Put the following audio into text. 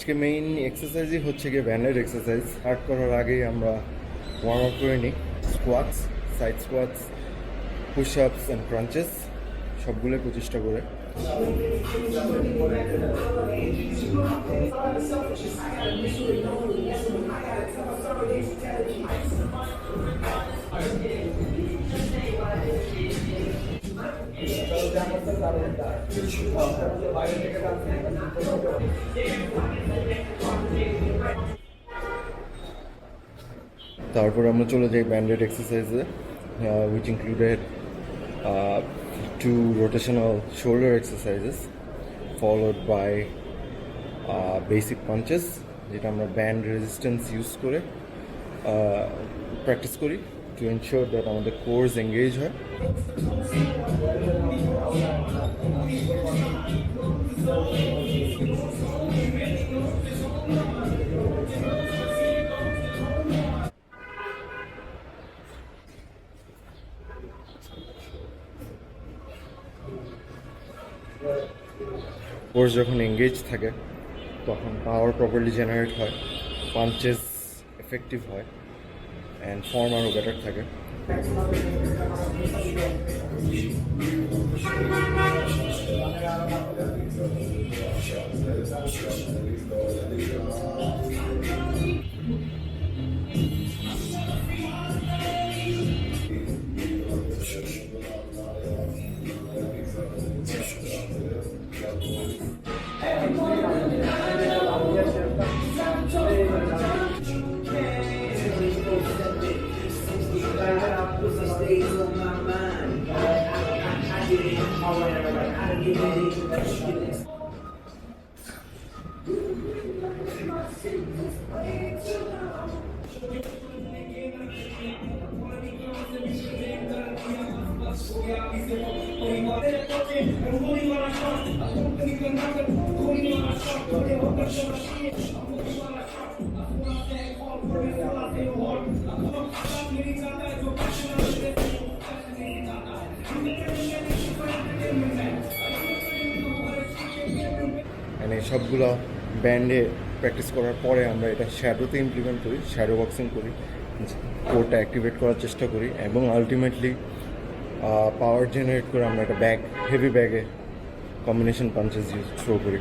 আজকে মেইন এক্সারসাইজই হচ্ছে গিয়ে ব্যান্ডেড এক্সারসাইজ। স্টার্ট করার আগেই আমরা ওয়ার্ম আপ করে নিই। Squats, side squats, push ups and crunches সবগুলো 25টা করে। তারপর আমরা চলে যাই branded এক্সারসাইজে, which included two rotational shoulder exercises followed by basic punches, যেটা আমরা ব্যান্ড রেজিস্ট্যান্স ইউজ করে প্র্যাকটিস করি টু এনশিওর দ্যাট আমাদের কোর্স এঙ্গেজ হয়। কোর্স যখন এঙ্গেজ থাকে তখন পাওয়ার প্রপারলি জেনারেট হয়, পাঞ্চেস এফেক্টিভ হয় অ্যান্ড ফর্ম আরও বেটার থাকে। মানে সবগুলো ব্যান্ডে প্র্যাকটিস করার পরে আমরা এটা শ্যাডোতে ইমপ্লিমেন্ট করি, শ্যাডো বক্সিং করি, কোরটা অ্যাক্টিভেট করার চেষ্টা করি এবং আলটিমেটলি পাওয়ার জেনারেট করে আমরা একটা হেভি ব্যাগে কম্বিনেশন পাঞ্চেস থ্রো করি।